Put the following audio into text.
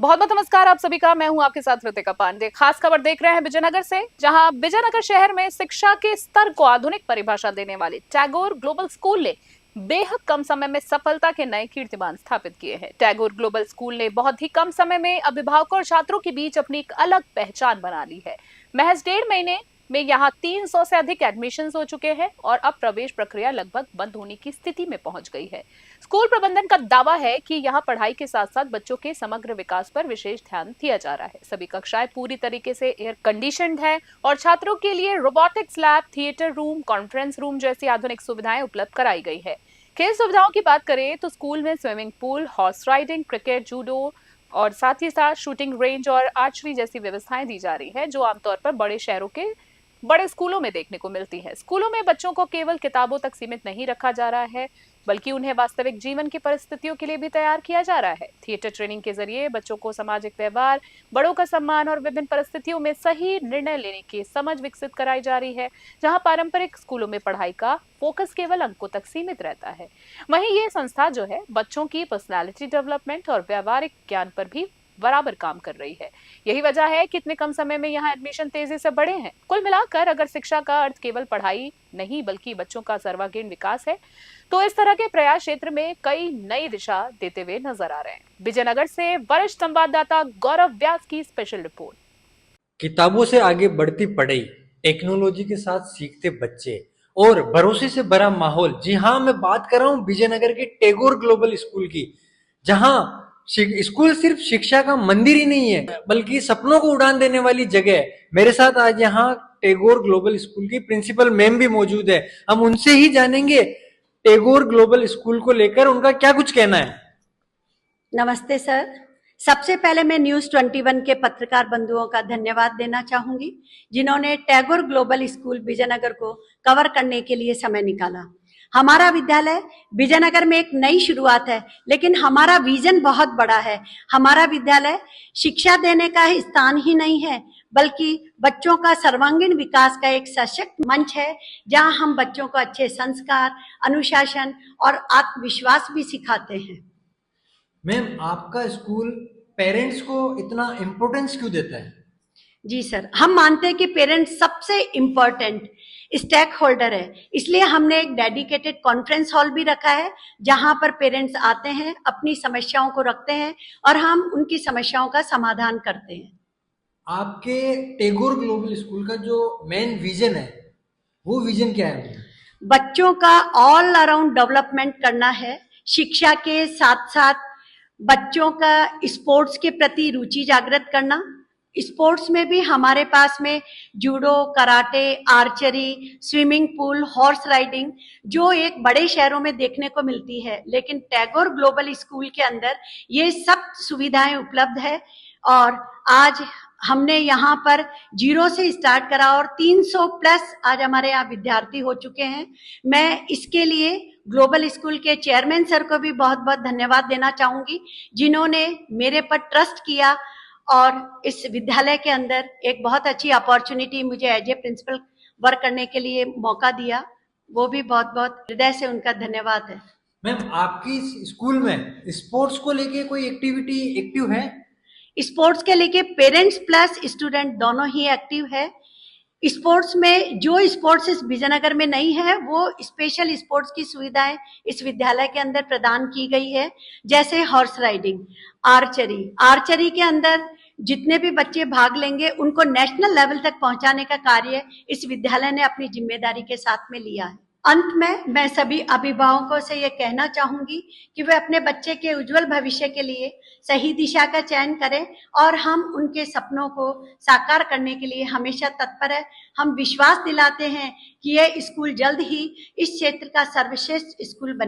बहुत बहुत नमस्कार आप सभी का। मैं हूं आपके साथ ऋतिका पांडे। खास खबर देख रहे हैं विजयनगर से, जहां विजयनगर शहर में शिक्षा के स्तर को आधुनिक परिभाषा देने वाले टैगोर ग्लोबल स्कूल ने बेहद कम समय में सफलता के नए कीर्तिमान स्थापित किए हैं। टैगोर ग्लोबल स्कूल ने बहुत ही कम समय में अभिभावकों और छात्रों के बीच अपनी एक अलग पहचान बना ली है। महज 1.5 महीने में यहाँ 300 से अधिक एडमिशन हो चुके हैं और अब प्रवेश प्रक्रिया लगभग बंद होने की स्थिति में पहुंच गई है। स्कूल प्रबंधन का दावा है कि यहाँ पढ़ाई के साथ साथ बच्चों के समग्र विकास पर विशेष ध्यान दिया जा रहा है। सभी कक्षाएं पूरी तरीके से एयर कंडीशनड है और छात्रों के लिए robotics lab, theatre room, conference room जैसी आधुनिक सुविधाएं उपलब्ध कराई गई है। खेल सुविधाओं की बात करें तो स्कूल में swimming pool, horse riding, cricket, judo और साथ ही साथ शूटिंग रेंज और आर्चरी जैसी व्यवस्थाएं दी जा रही है, जो आमतौर पर बड़े शहरों के बड़े स्कूलों में देखने को मिलती है। स्कूलों में बच्चों को केवल किताबों तक सीमित नहीं रखा जा रहा है, बल्कि उन्हें वास्तविक जीवन की परिस्थितियों के लिए भी तैयार किया जा रहा है। थिएटर ट्रेनिंग के जरिए बच्चों को सामाजिक व्यवहार, बड़ों का सम्मान और विभिन्न परिस्थितियों में सही निर्णय लेने की समझ विकसित कराई जा रही है, जहां पारंपरिक स्कूलों में पढ़ाई का फोकस केवल अंकों तक सीमित रहता है। वहीं ये संस्था जो है बच्चों की पर्सनैलिटी डेवलपमेंट और व्यावहारिक ज्ञान पर भी बराबर काम कर रही है। यही वजह है कि इतने कम समय में यहाँ एडमिशन तेजी से बढ़े हैं। कुल मिलाकर अगर शिक्षा का अर्थ केवल पढ़ाई नहीं बल्कि बच्चों का सर्वांगीण विकास है, तो इस तरह के प्रयास क्षेत्र में कई नई दिशा देते हुए नजर आ रहे हैं। विजयनगर से वरिष्ठ संवाददाता गौरव व्यास की स्पेशल रिपोर्ट। किताबों से आगे बढ़ती पढ़ाई, टेक्नोलॉजी के साथ सीखते बच्चे और भरोसे से भरा माहौल। जी हाँ, मैं बात कर रहा हूँ विजयनगर के टैगोर ग्लोबल स्कूल की, जहाँ स्कूल सिर्फ शिक्षा का मंदिर ही नहीं है बल्कि सपनों को उड़ान देने वाली जगह है। मेरे साथ आज यहाँ टैगोर ग्लोबल स्कूल की प्रिंसिपल मैम भी मौजूद है। हम उनसे ही जानेंगे टैगोर ग्लोबल स्कूल को लेकर उनका क्या कुछ कहना है। नमस्ते सर। सबसे पहले मैं न्यूज़ 21 के पत्रकार बंधुओं का धन्यवाद देना चाहूंगी, जिन्होंने टैगोर ग्लोबल स्कूल विजयनगर को कवर करने के लिए समय निकाला। हमारा विद्यालय विजयनगर में एक नई शुरुआत है, लेकिन हमारा विजन बहुत बड़ा है। हमारा विद्यालय शिक्षा देने का स्थान ही नहीं है, बल्कि बच्चों का सर्वांगीण विकास का एक सशक्त मंच है, जहां हम बच्चों को अच्छे संस्कार, अनुशासन और आत्मविश्वास भी सिखाते हैं। मैम, आपका स्कूल पेरेंट्स को इतना इम्पोर्टेंस क्यों देता है? जी सर, हम मानते हैं कि पेरेंट्स सबसे इम्पोर्टेंट स्टेक होल्डर है, इसलिए हमने एक डेडिकेटेड कॉन्फ्रेंस हॉल भी रखा है, जहां पर पेरेंट्स आते हैं, अपनी समस्याओं को रखते हैं और हम उनकी समस्याओं का समाधान करते हैं। आपके टैगोर ग्लोबल स्कूल का जो मेन विजन है, वो विजन क्या है? बच्चों का ऑल अराउंड डेवलपमेंट करना है। शिक्षा के साथ साथ बच्चों का स्पोर्ट्स के प्रति रुचि जागृत करना। स्पोर्ट्स में भी हमारे पास में judo, karate, archery, swimming pool, horse riding, जो एक बड़े शहरों में देखने को मिलती है, लेकिन टैगोर ग्लोबल स्कूल के अंदर ये सब सुविधाएं उपलब्ध है। और आज हमने यहाँ पर 0 से स्टार्ट करा और 300 प्लस आज हमारे यहाँ विद्यार्थी हो चुके हैं। मैं इसके लिए ग्लोबल स्कूल के चेयरमैन सर को भी बहुत बहुत धन्यवाद देना चाहूंगी, जिन्होंने मेरे पर ट्रस्ट किया और इस विद्यालय के अंदर एक बहुत अच्छी अपॉर्चुनिटी मुझे एज ए प्रिंसिपल वर्क करने के लिए मौका दिया। वो भी बहुत बहुत हृदय से उनका धन्यवाद है। मैम, आपकी स्कूल में स्पोर्ट्स को लेके कोई एक्टिविटी एक्टिव है? स्पोर्ट्स के लेके पेरेंट्स प्लस स्टूडेंट दोनों ही एक्टिव है। स्पोर्ट्स में जो स्पोर्ट्स इस विजयनगर में नहीं है, वो स्पेशल स्पोर्ट्स की सुविधाएं इस विद्यालय के अंदर प्रदान की गई है, जैसे हॉर्स राइडिंग, आर्चरी के अंदर जितने भी बच्चे भाग लेंगे उनको नेशनल लेवल तक पहुंचाने का कार्य इस विद्यालय ने अपनी जिम्मेदारी के साथ में लिया है। अंत में मैं सभी अभिभावकों से ये कहना चाहूंगी कि वे अपने बच्चे के उज्जवल भविष्य के लिए सही दिशा का चयन करें और हम उनके सपनों को साकार करने के लिए हमेशा तत्पर है। हम विश्वास दिलाते हैं कि यह स्कूल जल्द ही इस क्षेत्र का सर्वश्रेष्ठ स्कूल बने।